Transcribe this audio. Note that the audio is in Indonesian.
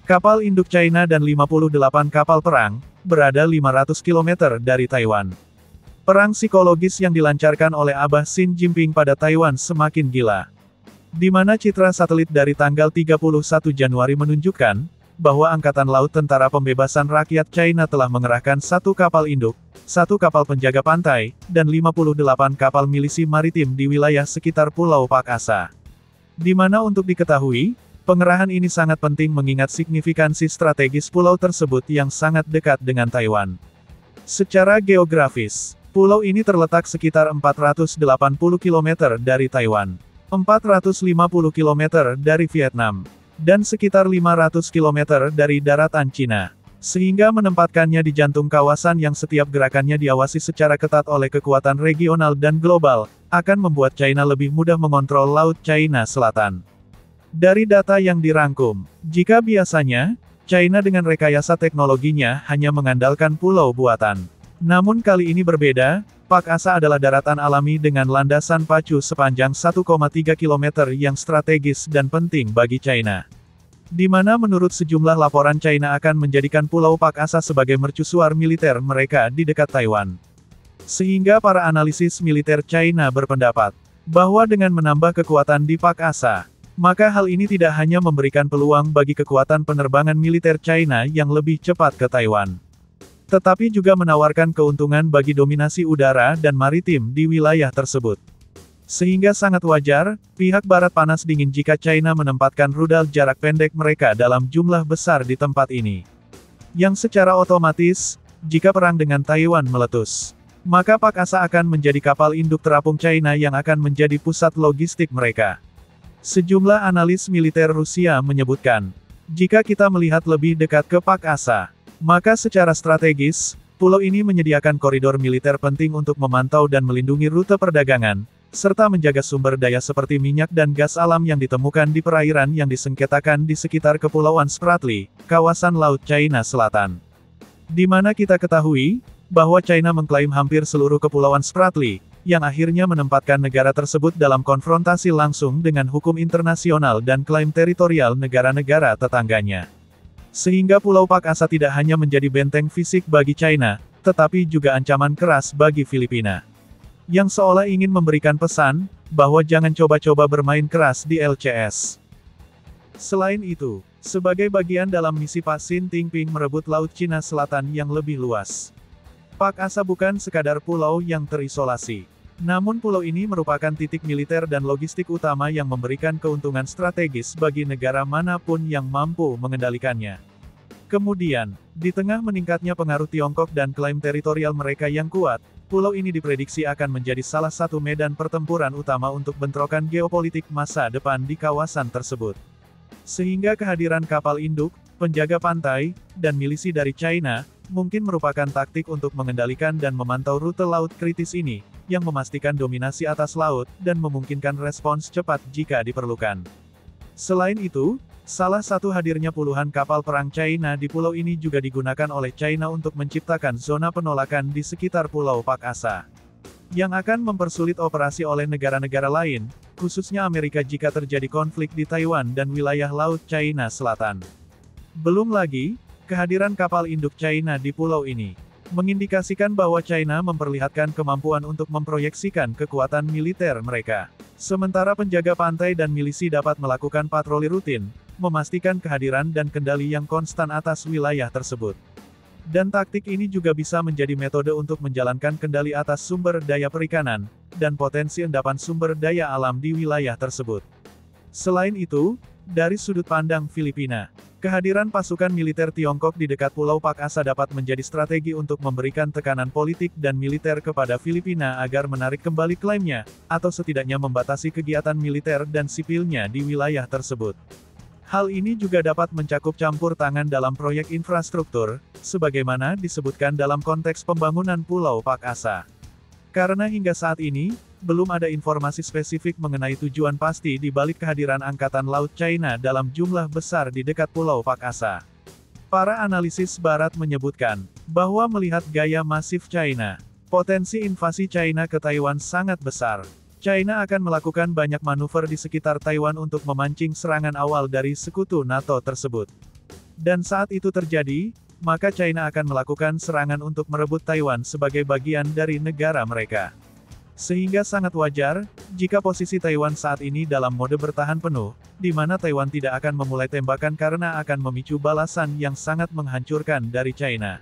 Kapal induk China dan 58 kapal perang, berada 500 km dari Taiwan. Perang psikologis yang dilancarkan oleh Abah Xi Jinping pada Taiwan semakin gila. Di mana citra satelit dari tanggal 31 Januari menunjukkan, bahwa Angkatan Laut Tentara Pembebasan Rakyat China telah mengerahkan 1 kapal induk, 1 kapal penjaga pantai, dan 58 kapal milisi maritim di wilayah sekitar Pulau Pak Asa. Di mana untuk diketahui, pengerahan ini sangat penting mengingat signifikansi strategis pulau tersebut yang sangat dekat dengan Taiwan. Secara geografis, pulau ini terletak sekitar 480 km dari Taiwan, 450 km dari Vietnam, dan sekitar 500 km dari daratan Cina. Sehingga menempatkannya di jantung kawasan yang setiap gerakannya diawasi secara ketat oleh kekuatan regional dan global, akan membuat China lebih mudah mengontrol Laut China Selatan. Dari data yang dirangkum, jika biasanya, China dengan rekayasa teknologinya hanya mengandalkan pulau buatan. Namun kali ini berbeda, Pak Asa adalah daratan alami dengan landasan pacu sepanjang 1,3 km yang strategis dan penting bagi China. Di mana menurut sejumlah laporan China akan menjadikan Pulau Pak Asa sebagai mercusuar militer mereka di dekat Taiwan. Sehingga para analisis militer China berpendapat, bahwa dengan menambah kekuatan di Pak Asa, maka hal ini tidak hanya memberikan peluang bagi kekuatan penerbangan militer China yang lebih cepat ke Taiwan, tetapi juga menawarkan keuntungan bagi dominasi udara dan maritim di wilayah tersebut. Sehingga sangat wajar, pihak Barat panas dingin jika China menempatkan rudal jarak pendek mereka dalam jumlah besar di tempat ini. Yang secara otomatis, jika perang dengan Taiwan meletus, maka Pak Asa akan menjadi kapal induk terapung China yang akan menjadi pusat logistik mereka. Sejumlah analis militer Rusia menyebutkan, jika kita melihat lebih dekat ke Pak Asa, maka secara strategis, pulau ini menyediakan koridor militer penting untuk memantau dan melindungi rute perdagangan, serta menjaga sumber daya seperti minyak dan gas alam yang ditemukan di perairan yang disengketakan di sekitar Kepulauan Spratly, kawasan Laut China Selatan. Di mana kita ketahui, bahwa China mengklaim hampir seluruh Kepulauan Spratly, yang akhirnya menempatkan negara tersebut dalam konfrontasi langsung dengan hukum internasional dan klaim teritorial negara-negara tetangganya. Sehingga Pulau Pak Asa tidak hanya menjadi benteng fisik bagi China, tetapi juga ancaman keras bagi Filipina. Yang seolah ingin memberikan pesan, bahwa jangan coba-coba bermain keras di LCS. Selain itu, sebagai bagian dalam misi Pak Xi Jinping merebut Laut Cina Selatan yang lebih luas, Pak Asa bukan sekadar pulau yang terisolasi. Namun pulau ini merupakan titik militer dan logistik utama yang memberikan keuntungan strategis bagi negara manapun yang mampu mengendalikannya. Kemudian, di tengah meningkatnya pengaruh Tiongkok dan klaim teritorial mereka yang kuat, pulau ini diprediksi akan menjadi salah satu medan pertempuran utama untuk bentrokan geopolitik masa depan di kawasan tersebut. Sehingga kehadiran kapal induk, penjaga pantai, dan milisi dari China, mungkin merupakan taktik untuk mengendalikan dan memantau rute laut kritis ini, yang memastikan dominasi atas laut, dan memungkinkan respons cepat jika diperlukan. Selain itu, salah satu hadirnya puluhan kapal perang China di pulau ini juga digunakan oleh China untuk menciptakan zona penolakan di sekitar Pulau Pak Asa, yang akan mempersulit operasi oleh negara-negara lain, khususnya Amerika jika terjadi konflik di Taiwan dan wilayah Laut China Selatan. Belum lagi, kehadiran kapal induk China di pulau ini mengindikasikan bahwa China memperlihatkan kemampuan untuk memproyeksikan kekuatan militer mereka. Sementara penjaga pantai dan milisi dapat melakukan patroli rutin, memastikan kehadiran dan kendali yang konstan atas wilayah tersebut. Dan taktik ini juga bisa menjadi metode untuk menjalankan kendali atas sumber daya perikanan, dan potensi endapan sumber daya alam di wilayah tersebut. Selain itu, dari sudut pandang Filipina, kehadiran pasukan militer Tiongkok di dekat Pulau Pak Asa dapat menjadi strategi untuk memberikan tekanan politik dan militer kepada Filipina agar menarik kembali klaimnya, atau setidaknya membatasi kegiatan militer dan sipilnya di wilayah tersebut. Hal ini juga dapat mencakup campur tangan dalam proyek infrastruktur, sebagaimana disebutkan dalam konteks pembangunan Pulau Pak Asa. Karena hingga saat ini, belum ada informasi spesifik mengenai tujuan pasti di balik kehadiran Angkatan Laut China dalam jumlah besar di dekat Pulau Pak Asa. Para analisis Barat menyebutkan, bahwa melihat gaya masif China, potensi invasi China ke Taiwan sangat besar. China akan melakukan banyak manuver di sekitar Taiwan untuk memancing serangan awal dari sekutu NATO tersebut. Dan saat itu terjadi, maka China akan melakukan serangan untuk merebut Taiwan sebagai bagian dari negara mereka. Sehingga sangat wajar, jika posisi Taiwan saat ini dalam mode bertahan penuh, di mana Taiwan tidak akan memulai tembakan karena akan memicu balasan yang sangat menghancurkan dari China.